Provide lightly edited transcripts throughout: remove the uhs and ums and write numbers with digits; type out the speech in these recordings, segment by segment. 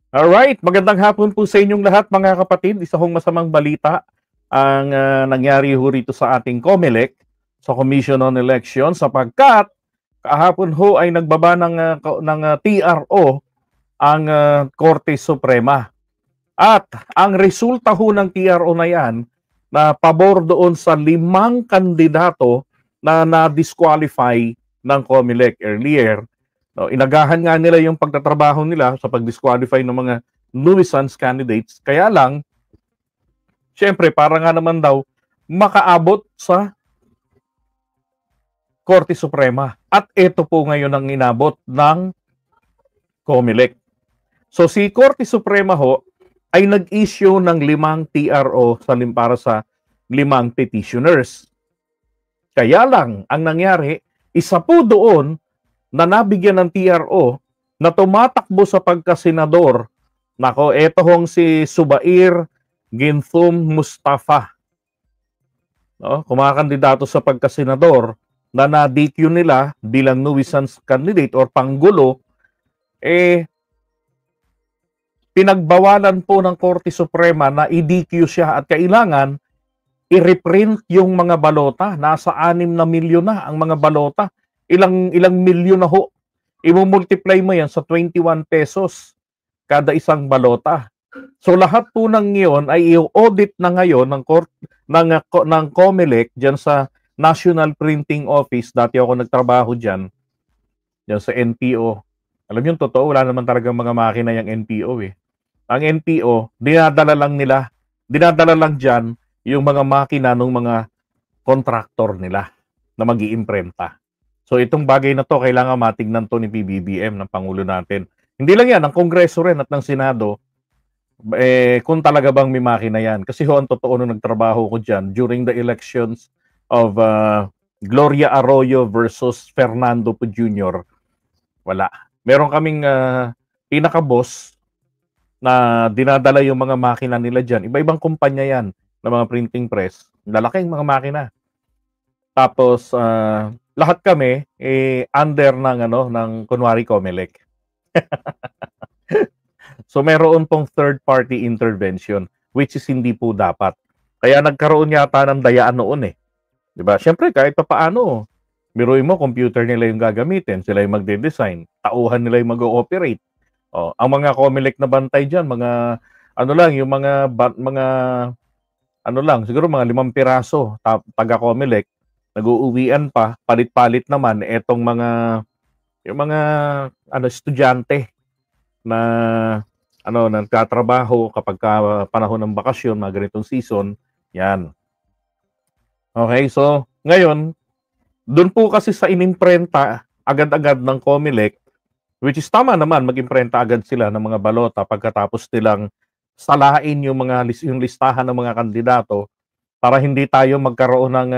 Alright, magandang hapon po sa inyong lahat mga kapatid. Isa hong masamang balita ang nangyari ho rito sa ating COMELEC, sa Commission on Elections, sapagkat kahapon ho ay nagbaba ng TRO ang Korte Suprema. At ang resulta ho ng TRO na yan, na pabor doon sa 5 kandidato na na-disqualify ng COMELEC earlier. No, inagahan nga nila yung pagtatrabaho nila sa pag-disqualify ng mga nuisance candidates. Kaya lang, syempre, para nga naman daw makaabot sa Korte Suprema. At ito po ngayon ang inabot ng COMELEC. So si Korte Suprema ho ay nag-issue ng 5 TRO para sa 5 petitioners. Kaya lang, ang nangyari, isa po doon na nabigyan ng TRO na tumatakbo sa pagkasenador. Nako, eto hong si Subair Ginthum Mustafa. No, kumakandidato sa pagkasenador na na-DQ nila bilang nuisance candidate or panggulo, pinagbawalan po ng Korte Suprema na i-DQ siya at kailangan i-reprint yung mga balota. Nasa 6 na milyon na ang mga balota. Ilang milyon na ho. I-multiply mo yan sa 21 pesos kada isang balota. So lahat po ng iyon ay i-audit na ngayon ng COMELEC diyan sa National Printing Office. Dati ako nagtrabaho diyan sa NPO. Alam niyo, totoo, wala naman talagang mga makina yung NPO eh. Ang NPO, dinadala lang diyan yung mga makina ng mga contractor nila na mag-iimprenta. So itong bagay na to, kailangan matignan to ni PBBM, ng Pangulo natin. Hindi lang yan, ng Kongreso rin at ng Senado, kung talaga bang may makina yan. Kasi ho, ang totoo nung nagtrabaho ko dyan, during the elections of Gloria Arroyo versus Fernando Po Jr., wala. Meron kaming pinaka-boss na dinadala yung mga makina nila dyan. Iba-ibang kumpanya yan ng mga printing press. Lalaking mga makina. Tapos, lahat kami under ng kunwari COMELEC. So meron pong third party intervention which is hindi po dapat. Kaya nagkaroon yata ng dayaan noon eh. 'Di ba? Syempre kahit paano, biruin mo computer nila yung gagamitin, sila yung magde-design, tauhan nila yung mag-ooperate. Oh, ang mga COMELEC na bantay diyan, mga ano lang, yung mga ano lang, siguro mga 5 piraso taga COMELEC, nag-uuwian pa, palit-palit naman etong yung mga estudyante na nagtatrabaho kapag panahon ng bakasyon, mga ganitong season, yan. Okay, so ngayon, doon po kasi sa inimprenta agad-agad ng COMELEC, which is tama naman, mag-imprenta agad sila ng mga balota pagkatapos nilang salain yung listahan ng mga kandidato para hindi tayo magkaroon ng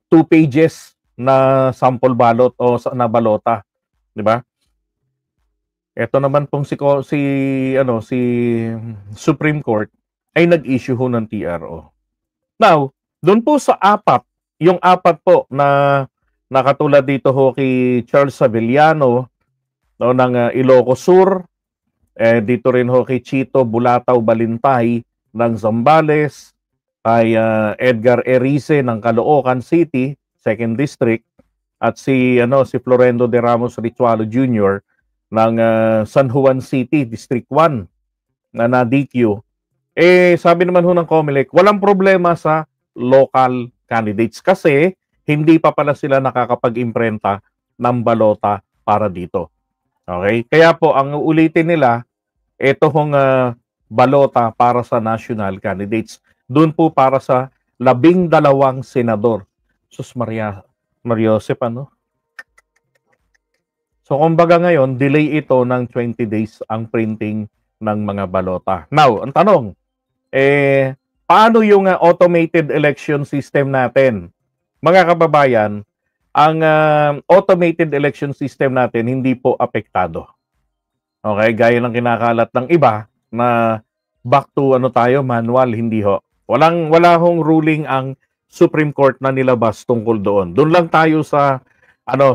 2 pages na sample ballot o na balota, 'di ba? Ito naman pong si Supreme Court ay nag-issue ho ng TRO. Now, doon po sa yung apat po na nakatulad dito ho kay Charles Savillano ng Ilocos Sur, dito rin ho kay Chito Bulataw Balintay ng Zambales, kay Edgar Erice ng Caloocan City, 2nd District, at si Florendo de Ramos Richualo Jr. ng San Juan City, District 1 na DQ. Sabi naman ho ng COMELEC, walang problema sa local candidates kasi hindi pa pala sila nakakapag-imprenta ng balota para dito. Okay? Kaya po, ang ulitin nila, ito hong balota para sa national candidates. Doon po para sa 12 senador. Sus Maria Josep, So, kumbaga ngayon, delay ito ng 20 days ang printing ng mga balota. Now, ang tanong, paano yung automated election system natin? Mga kababayan, ang automated election system natin hindi po apektado. Okay, gaya ng kinakalat ng iba na back to manual, hindi ho. Wala hong ruling ang Supreme Court na nilabas tungkol doon. Doon lang tayo sa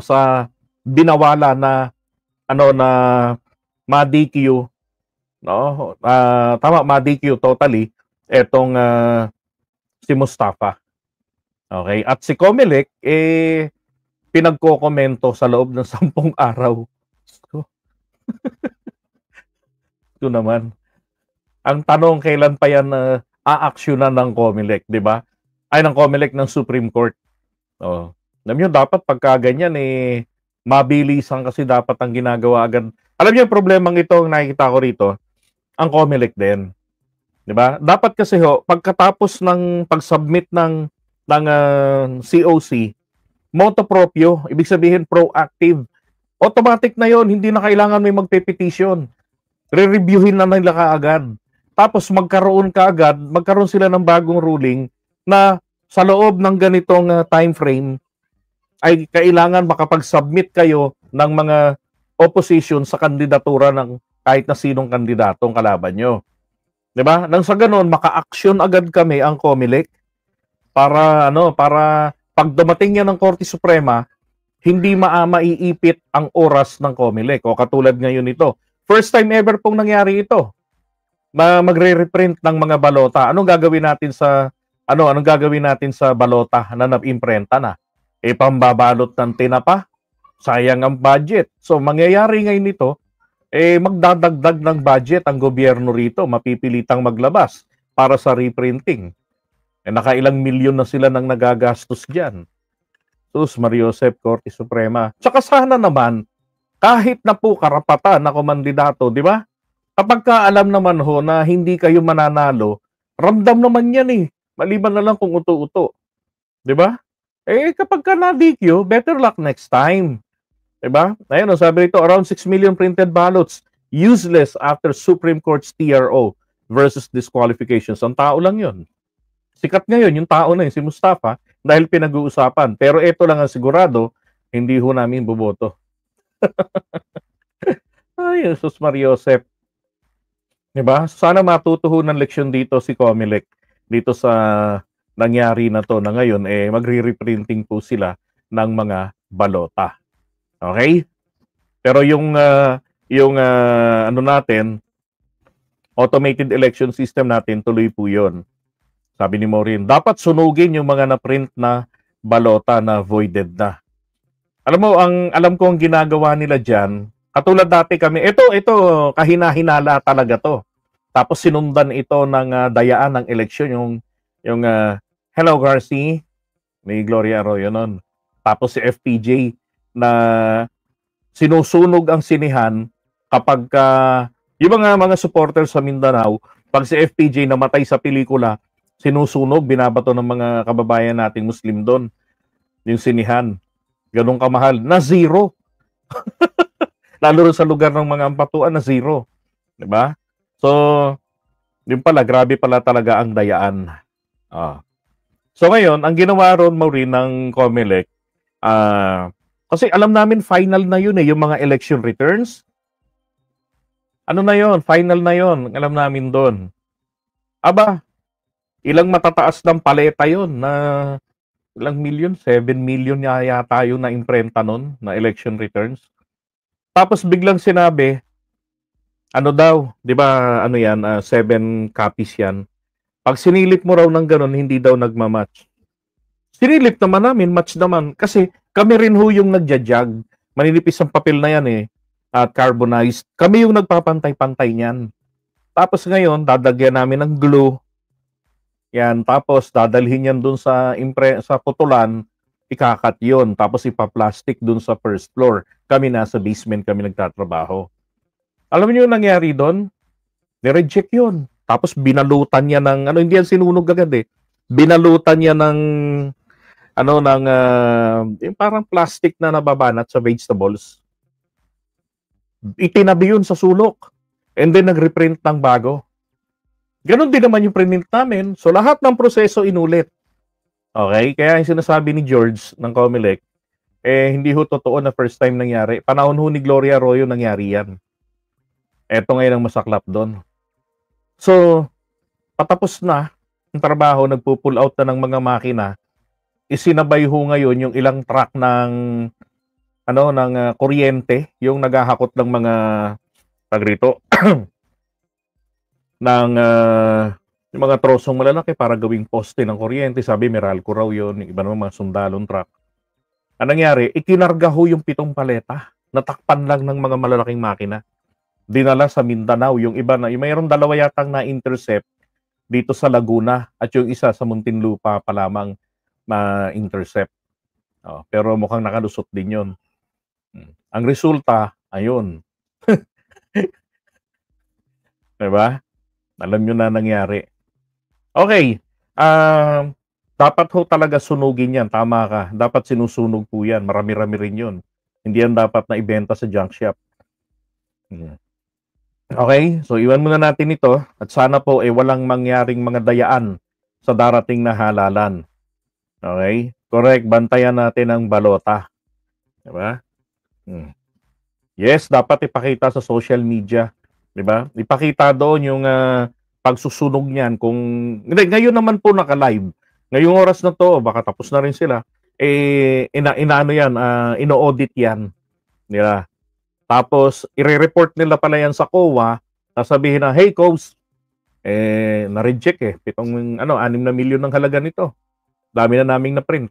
sa binawala na ma-DQ no? Tama, ma-DQ totally etong si Mustafa. Okay? At si Comelec, pinagkokomento sa loob ng 10 araw. So, ito naman. Ang tanong, kailan pa yan aaksyonan ng Comelec, di ba? Ay, ng Comelec ng Supreme Court. Oh. Alam nyo, dapat pagka ganyan, mabilisan kasi dapat ang ginagawa agad. Alam niyo, yung problemang ito, ang nakikita ko rito, ang Comelec din. Di ba? Dapat kasi pagkatapos ng pag-submit ng COC, motu proprio, ibig sabihin proactive. Automatic na yon, hindi na kailangan may magpe-petition. Re-reviewin na nila kaagad. Tapos magkaroon sila ng bagong ruling na sa loob ng ganitong time frame ay kailangan makapag-submit kayo ng mga opposition sa kandidatura ng kahit na sinong kandidatong kalaban nyo. 'Di ba? Nang sa ganoon maka-action agad kami ang Comelec para pag dumating yan ng Korte Suprema, hindi maiipit ang oras ng Comelec. O katulad ngayon ito. First time ever pong nangyari ito. Magre-reprint ng mga balota. Anong gagawin natin sa balota na na-imprenta na? Pambabalot ng tinapa. Sayang ang budget. So mangyayari ngayon ito, magdadagdag ng budget ang gobyerno rito, mapipilitang maglabas para sa reprinting. Nakailang milyon na sila nang nagagastos diyan. Sus Mariosep, Korte Suprema. Tsaka sana naman kahit na po karapatan na kumandidato, di ba? Kapag alam naman na hindi kayo mananalo, ramdam naman yan Maliban na lang kung uto-uto. Di ba? Kapag na-DQ, better luck next time. Di ba? Ayun, sabi rito, around 6 million printed ballots useless after Supreme Court's TRO versus disqualifications. Ang tao lang yun. Sikat ngayon, yung tao na yun, si Mustafa, dahil pinag-uusapan. Pero ito lang ang sigurado, hindi namin boboto. Ay, Jesus Mariosep. Diba? Sana matutuhunan leksyon dito si Comelec dito sa nangyari na to na ngayon magre-reprinting po sila ng mga balota. Okay? Pero yung natin, automated election system natin, tuloy po 'yon. Sabi ni Maureen, dapat sunugin yung mga na-print na balota na voided na. Alam ko ang ginagawa nila diyan. Katulad dati kami, ito kahina-hinala talaga to. Tapos sinundan ito ng dayaan ng eleksyon, yung Hello Garci, may Gloria Arroyo nun. Tapos si FPJ na sinusunog ang sinihan kapag yung mga supporters sa Mindanao, pag si FPJ namatay sa pelikula, sinusunog, binabato ng mga kababayan nating Muslim doon, yung sinihan. Ganun kamahal, na zero. Lalo sa lugar ng mga ampatuan na zero. Diba? So, yun pala, grabe pala talaga ang dayaan. So ngayon, ang ginawa ron, Maureen, ng Comelec, kasi alam namin final na yun yung mga election returns. Ano na yun? Final na yun. Alam namin doon. Aba, ilang matataas ng paleta yun na ilang million? 7 million yata yun na imprenta nun na election returns. Tapos biglang sinabi, ano daw, di ba, 7 copies yan. Pag sinilip mo raw ng ganun, hindi daw nagmamatch. Sinilip naman namin, match naman. Kasi kami rin yung nagja-jug. Maninipis ang papel na yan at carbonized. Kami yung nagpapantay-pantay niyan. Tapos ngayon, dadagyan namin ng glue. Yan, tapos dadalhin yan dun sa putulan, ikakat yun. Tapos ipa-plastic dun sa first floor. Kami nasa basement, kami nagtatrabaho. Alam niyo yung nangyari doon? Ni-reject yun. Tapos binalutan niya ng, hindi yan sinunog agad Binalutan niya ng, yung parang plastic na nababanat sa vegetables. Itinabi yun sa sulok. And then nag-reprint ng bago. Ganon din naman yung print namin. So lahat ng proseso inulit. Okay? Kaya yung sinasabi ni George ng Comelec, hindi totoo na first time nangyari. Panahon ni Gloria Arroyo nangyari yan. Eto ngayon ang masaklap doon. So, patapos na ang trabaho, nagpo-pull out na ng mga makina. Isinabay ngayon yung ilang truck ng kuryente, yung naghahakot ng mga tagrito ng yung mga trosong malalaki para gawing poste ng kuryente. Sabi, Meralco raw yun. Yung iba naman mga sundalong truck. Anong nangyari? Ikinarga ho yung 7 paleta. Natakpan lang ng mga malalaking makina. Dinala sa Mindanao. Yung iba na, yung mayroong 2 yatang na-intercept dito sa Laguna at yung isa sa Muntinlupa pa lamang ma-intercept. Pero mukhang nakalusot din yun. Ang resulta, ayun. Diba? Alam nyo na nangyari. Okay. Dapat ho talaga sunugin yan. Tama ka. Dapat sinusunog po yan. Marami-rami rin yun. Hindi yan dapat na ibenta sa junk shop. Okay, so iwan muna natin ito at sana po walang mangyaring mga dayaan sa darating na halalan. Okay? Correct, bantayan natin ang balota. Diba? Yes, dapat ipakita sa social media. Diba? Ipakita doon yung pagsusunog niyan. Ngayon naman po naka-live. Ngayong oras na to, baka tapos na rin sila. Ino-audit yan. Diba? Tapos, i-report nila pala yan sa COA, sasabihin na, hey, Coast, na-reject 6 na milyon ng halaga nito. Dami na naming na-print.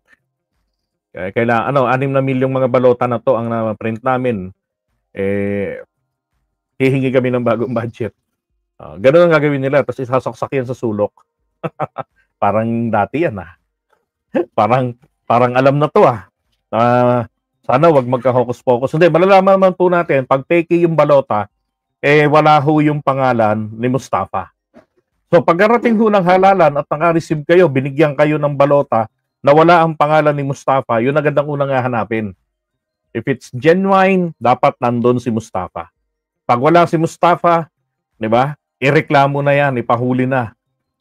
Kailangan, 6 na milyong mga balota na to ang na-print namin. Hihingi kami ng bagong budget. Ganun ang gagawin nila, tapos isasaksak yan sa sulok. Parang dati yan, Parang alam na to, sana wag magka-hocus-pocus. Hindi, malalaman naman po natin, pag fake yung balota, wala ho yung pangalan ni Mustafa. So, pagkarating ho ng halalan at naka-receive kayo, binigyan kayo ng balota na wala ang pangalan ni Mustafa, yun agad ang unang hahanapin. If it's genuine, dapat nandun si Mustafa. Pag wala si Mustafa, di ba, ireklamo na yan, ipahuli na.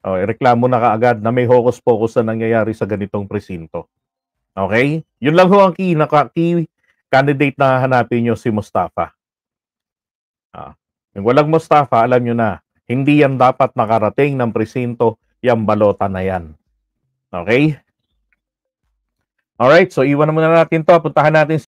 Ireklamo na kaagad na may hocus-pocus na nangyayari sa ganitong presinto. Okay? Yun lang ho ang key candidate na hanapin nyo, si Mustafa. Yung walang Mustafa, alam nyo na, hindi yan dapat nakarating ng presinto, yung balota na yan. Okay? Alright, so iwan na muna natin to. Puntahan natin